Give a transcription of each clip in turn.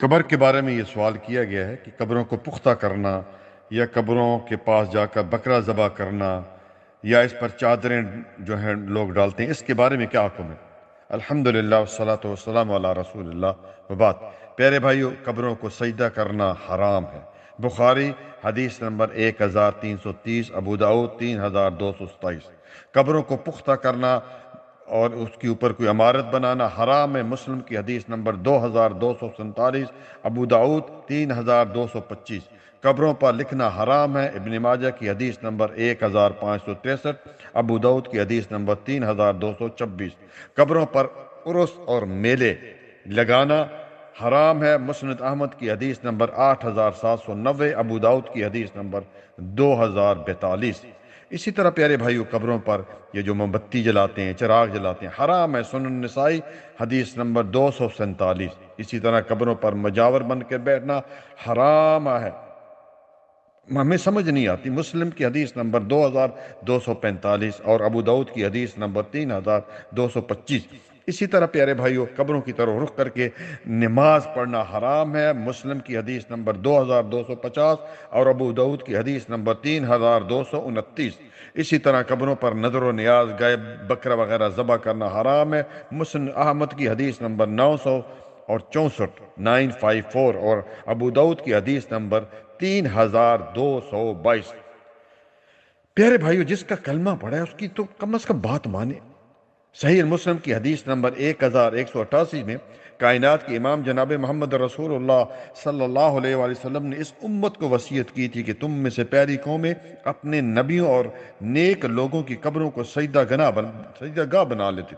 قبر کے بارے میں یہ سوال کیا گیا ہے کہ قبروں کو پختہ کرنا یا قبروں کے پاس جا کر بکرا ذبح کرنا یا اس پر چادریں جو ہیں لوگ ڈالتے ہیں، اس کے بارے میں کیا حکم ہے؟ الحمدللہ والصلاۃ والسلام علی رسول اللہ وبعد۔ پیارے بھائیو، قبروں کو سجدہ کرنا حرام ہے۔ بخاری حدیث نمبر 1330، ابو داؤد 3227۔ قبروں کو پختہ کرنا اور اس کے اوپر کوئی عمارت بنانا حرام ہے۔ مسلم کی حدیث نمبر 2247، ابو داؤد 3225۔ قبروں پر لکھنا حرام ہے۔ ابن ماجہ کی حدیث نمبر 1563، ابو داؤد کی حدیث نمبر 3226۔ قبروں پر عرس اور میلے لگانا حرام ہے۔ مسند احمد کی حدیث نمبر 8790، ابو داؤد کی حدیث نمبر 2042۔ اسی طرح پیارے بھائیو، قبروں پر یہ جو موم بتی جلاتے ہیں، چراغ جلاتے ہیں، حرام ہے۔ سنن نسائی حدیث نمبر 247۔ اسی طرح قبروں پر مجاور بن کے بیٹھنا حرام ہے۔ ہمیں سمجھ نہیں آتی۔ مسلم کی حدیث نمبر 2245 اور ابو داؤد کی حدیث نمبر 3225۔ اسی طرح پیارے بھائیو، قبروں کی طرف رخ کر کے نماز پڑھنا حرام ہے۔ مسلم کی حدیث نمبر 2250 اور ابو داؤد کی حدیث نمبر 3229۔ اسی طرح قبروں پر نظر و نیاز، گائے، بکرا وغیرہ ذبح کرنا حرام ہے۔ مسلم احمد کی حدیث نمبر 964 اور ابو داؤد کی حدیث نمبر 3222۔ پیارے بھائیو، جس کا کلمہ پڑھا ہے اس کی تو کم از کم بات مانے۔ صحیح مسلم کی حدیث نمبر 1188 میں کائنات کے امام جناب محمد رسول اللہ صلی اللہ علیہ وآلہ وسلم نے اس امت کو وصیت کی تھی کہ تم میں سے پیاری قومیں اپنے نبیوں اور نیک لوگوں کی قبروں کو سجدہ گاہ بنا لیتے۔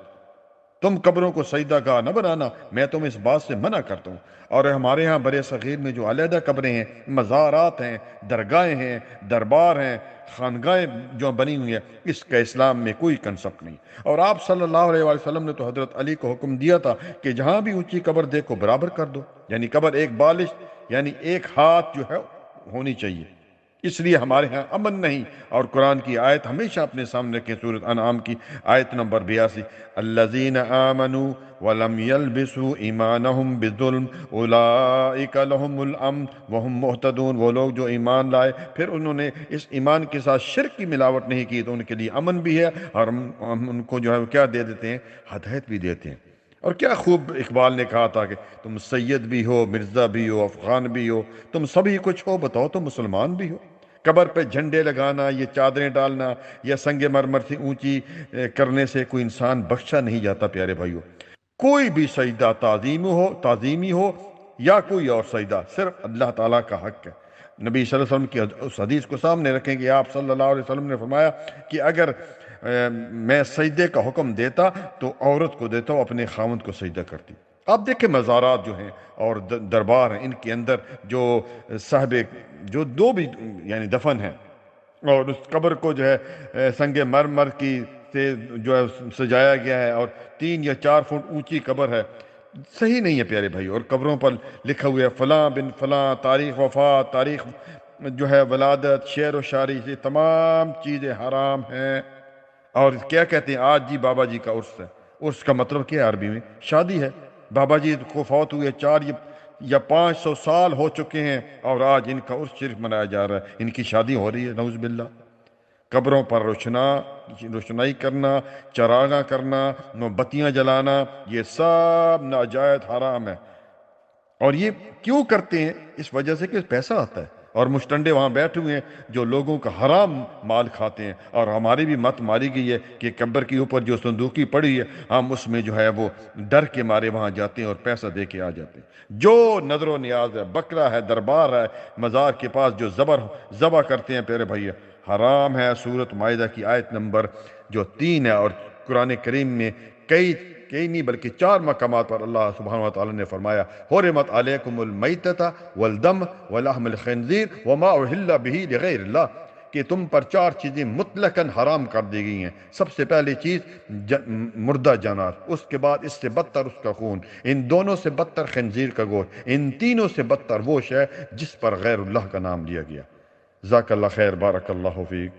تم قبروں کو سجدہ گاہ نہ بنانا، میں تم اس بات سے منع کرتا ہوں۔ اور ہمارے ہاں برے صغیر میں جو علیحدہ قبریں ہیں، مزارات ہیں، درگاہیں ہیں، دربار ہیں، خانگاہیں جو بنی ہوئی ہیں، اس کا اسلام میں کوئی کنسپٹ نہیں۔ اور آپ صلی اللہ علیہ وآلہ وسلم نے تو حضرت علی کو حکم دیا تھا کہ جہاں بھی اونچی قبر دیکھو برابر کر دو، یعنی قبر ایک بالش یعنی ایک ہاتھ جو ہے ہونی چاہیے۔ اس لیے ہمارے ہاں امن نہیں۔ اور قرآن کی آیت ہمیشہ اپنے سامنے رکھیں، سورۃ انعام کی آیت نمبر 82، الذین آمنوا ولم يلبسوا ایمانہم بظلم اولئک لہم الامن وہم مہتدون۔ وہ لوگ جو ایمان لائے پھر انہوں نے اس ایمان کے ساتھ شرک کی ملاوٹ نہیں کی تو ان کے لیے امن بھی ہے، اور ہم ان کو جو ہے کیا دے دیتے ہیں؟ ہدایت بھی دیتے ہیں۔ اور کیا خوب اقبال نے کہا تھا کہ تم سید بھی ہو، مرزا بھی ہو، افغان بھی ہو، تم سبھی کچھ ہو، بتاؤ تو مسلمان بھی ہو۔ قبر پہ جھنڈے لگانا، یہ چادریں ڈالنا یا سنگ مرمر سے اونچی کرنے سے کوئی انسان بخشا نہیں جاتا۔ پیارے بھائیو، کوئی بھی سجدہ تعظیمی ہو یا کوئی اور سجدہ، صرف اللہ تعالیٰ کا حق ہے۔ نبی صلی اللہ علیہ وسلم کی اس حدیث کو سامنے رکھیں کہ آپ صلی اللہ علیہ وسلم نے فرمایا کہ اگر میں سجدے کا حکم دیتا تو عورت کو دیتا، اپنے خاوند کو سجدہ کرتی۔ آپ دیکھیں مزارات جو ہیں اور دربار ہیں، ان کے اندر جو صاحب جو دو بھی یعنی دفن ہیں، اور اس قبر کو جو ہے سنگ مرمر کی سے جو ہے سجایا گیا ہے، اور 3 یا 4 فٹ اونچی قبر ہے، صحیح نہیں ہے پیارے بھائی۔ اور قبروں پر لکھا ہوا ہے فلاں بن فلاں، تاریخ وفات، تاریخ جو ہے ولادت، شعر و شاعری، یہ تمام چیزیں حرام ہیں۔ اور کیا کہتے ہیں؟ آج جی بابا جی کا عرس ہے۔ عرس کا مطلب کیا ہے عربی میں؟ شادی ہے۔ بابا جی کو فوت ہوئے 4 یا 500 سال ہو چکے ہیں، اور آج ان کا عرس شریف منایا جا رہا ہے، ان کی شادی ہو رہی ہے، نعوذ باللہ۔ قبروں پر روشنائی کرنا، چراغاں کرنا، موم بتیاں جلانا، یہ سب ناجائز حرام ہے۔ اور یہ کیوں کرتے ہیں؟ اس وجہ سے کہ پیسہ آتا ہے، اور مشٹنڈے وہاں بیٹھے ہوئے ہیں جو لوگوں کا حرام مال کھاتے ہیں۔ اور ہماری بھی مت ماری گئی ہے کہ قبر کے اوپر جو صندوقی پڑی ہے، ہم اس میں جو ہے وہ ڈر کے مارے وہاں جاتے ہیں اور پیسہ دے کے آ جاتے ہیں۔ جو نظر و نیاز ہے، بکرا ہے، دربار ہے، مزار کے پاس جو ذبح کرتے ہیں پیارے بھائی، حرام ہے۔ سورۃ مائدہ کی آیت نمبر جو 3 ہے، اور قرآن کریم میں کئی نہیں بلکہ 4 مقامات پر اللہ سبحانہ وتعالی نے فرمایا حرمت علیکم المیتۃ والدم ولحم الخنزیر وما اہل بہ لغیر اللہ، کہ تم پر 4 چیزیں مطلقاً حرام کر دی گئی ہیں۔ سب سے پہلی چیز مردہ جانور، اس کے بعد اس سے بدتر اس کا خون، ان دونوں سے بدتر خنزیر کا گوشت، ان تینوں سے بدتر وہ شے جس پر غیر اللہ کا نام لیا گیا۔ جزاک اللہ خیر، بارک اللہ فیک۔